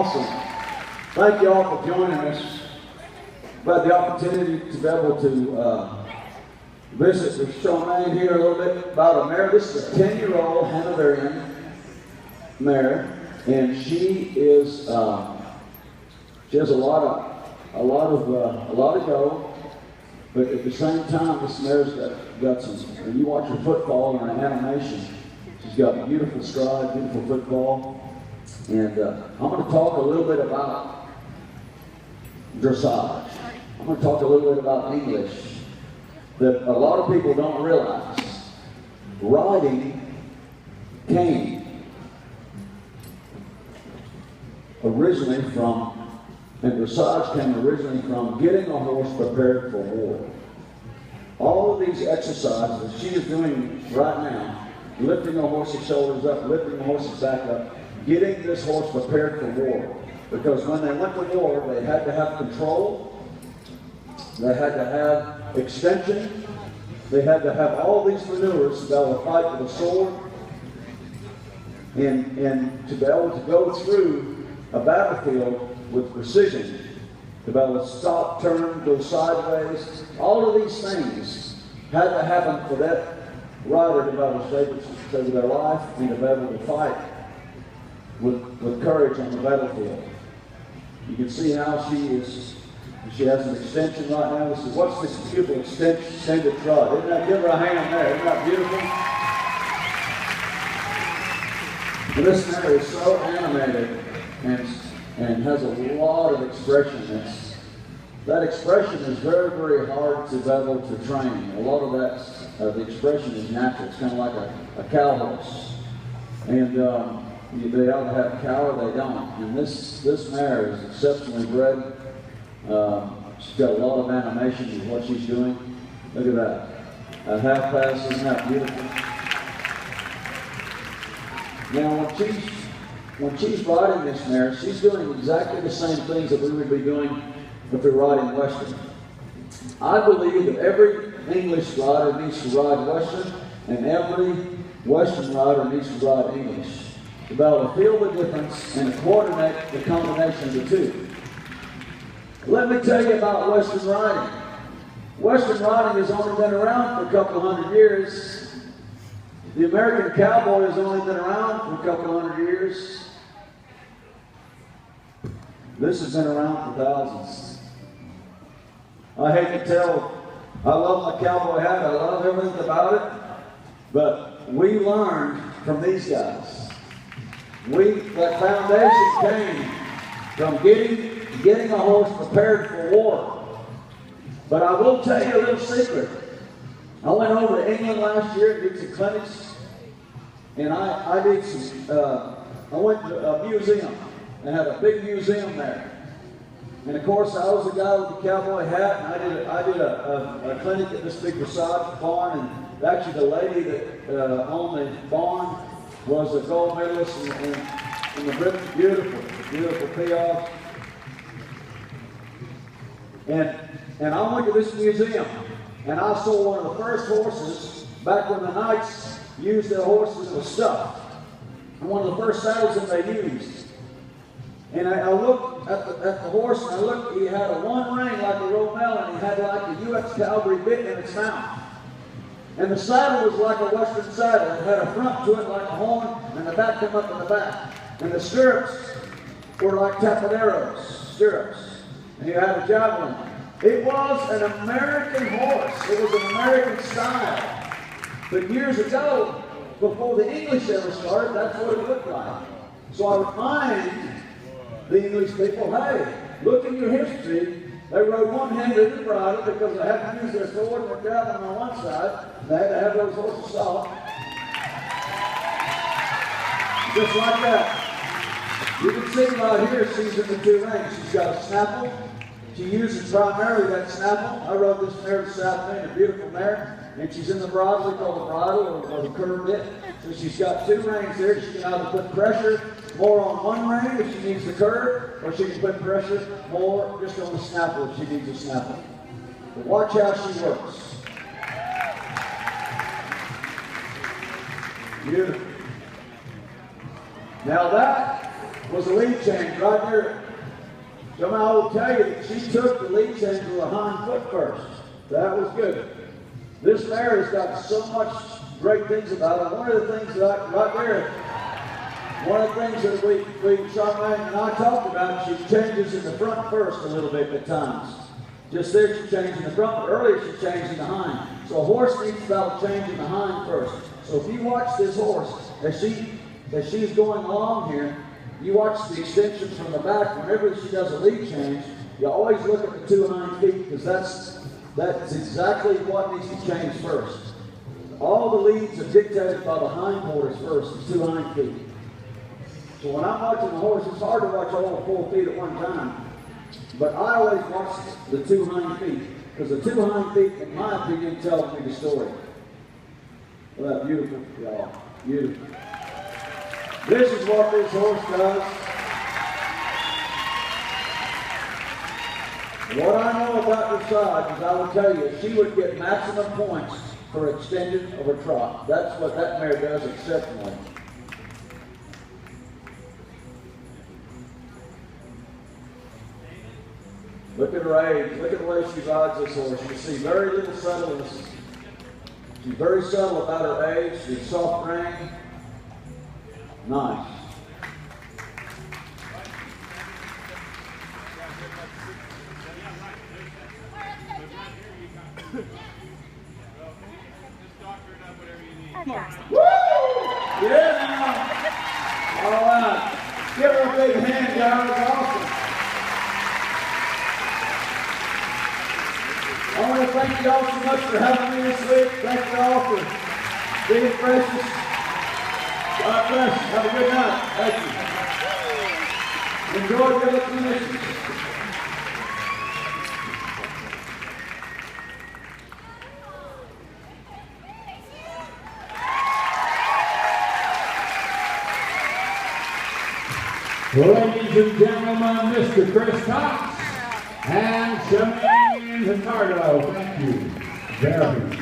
Awesome. Thank you all for joining us. We've had the opportunity to be able to visit with Chemaine here a little bit about a mare. This is a 10-year-old Hanoverian mare, and she has a lot of go. But at the same time, this mare's got some. When you watch her football in her animation, she's got beautiful stride, beautiful football, and I'm going to talk a little bit about dressage. I'm going to talk a little bit about English that a lot of people don't realize. Riding came originally from, and dressage came originally from getting a horse prepared for war. All of these exercises that she is doing right now, lifting the horse's shoulders up, lifting the horse's back up, getting this horse prepared for war. Because when they went to war, they had to have control, they had to have extension, they had to have all these maneuvers to be able to fight with a sword, and to be able to go through a battlefield with precision, to be able to stop, turn, go sideways. All of these things had to happen for that rider to be able to save their life and to be able to fight with courage on the battlefield. You can see how she has an extension right now. This is, what's this beautiful extended trot? Isn't that, give her a hand there, isn't that beautiful? And this mare is so animated and has a lot of expression. That expression is very, very hard to be able to train. A lot of that, the expression is natural. It's kind of like a cow horse. And they either have cow or they don't. And this mare is exceptionally bred. She's got a lot of animation in what she's doing. Look at that. A half pass, isn't that beautiful? Now, when she's riding this mare, she's doing exactly the same things that we would be doing if we're riding Western. I believe that every English rider needs to ride Western, and every Western rider needs to ride English, to be able to feel the difference and coordinate the combination of the two. Let me tell you about Western riding. Western riding has only been around for a couple of hundred years. The American cowboy has only been around for a couple of hundred years. This has been around for thousands. I hate to tell, I love my cowboy hat, I love everything about it, but we learned from these guys. That foundation came from getting a horse prepared for war. But I will tell you a little secret. I went over to England last year and did some clinics, and I went to a museum. They had a big museum there. And of course, I was the guy with the cowboy hat, and I did a clinic at this big dressage barn, and actually the lady that owned the barn was a gold medalist in the Britain. Beautiful payoff. And I went to this museum, and I saw one of the first horses back when the knights used their horses with stuff. And one of the first saddles that they used. And I looked at the horse, and I looked, he had a one ring like a Rommel, and he had like a U.S. cavalry bit in its mouth. And the saddle was like a Western saddle. It had a front to it like a horn, and the back came up in the back. And the stirrups were like tapaderos, stirrups. And you had a javelin. It was an American horse. It was an American style. But years ago, before the English ever started, that's what it looked like. So I remind the English people, hey, look in your history. They rode one-handed in the bridle because they had to use their sword and their javelin on one side. They had to have those horses soft. Just like that. You can see right here, she's in the two reins. She's got a snaffle. She uses primarily that snaffle. I rode this mare this afternoon, a beautiful mare, and she's in the bridle. We call the bridle or the curve bit. So she's got two reins there. She can either put pressure more on one rein if she needs the curve, or she can put pressure more just on the snaffle if she needs a snaffle. But watch how she works. Beautiful. Now that was a lead change right there. Chemaine, I will tell you that she took the lead change to the hind foot first. That was good. This mare has got so much great things about it. One of the things that right there, one of the things that Chemaine and I talked about, she changes in the front first a little bit at times. Just there she changed in the front, but earlier she changed in the hind. So a horse needs to change in the hind first. So if you watch this horse, as she's going along here, you watch the extension from the back. Whenever she does a lead change, you always look at the two hind feet, because that's exactly what needs to change first. All the leads are dictated by the hind quarters first, the two hind feet. So when I'm watching the horse, it's hard to watch all the 4 feet at one time. But I always watch the two hind feet, because the two hind feet, in my opinion, tell me the story. Well, that's beautiful, y'all. Beautiful. This is what this horse does. What I know about Dressage is, I will tell you, she would get maximum points for extension of a trot. That's what that mare does exceptionally. Look at her age. Look at the way she rides this horse. You see very little subtleness. She's very subtle about her age. She's soft rein. Nice. Woo! Yeah! All right. Give her a big hand, guys. Awesome. I want to thank you all so much for having me this week. Thank you all for being precious. God bless you. Have a good night. Thank you. Enjoy your exhibition. Ladies and gentlemen, Mr. Chris Cox and Chemaine Hurtado. Thank you very much.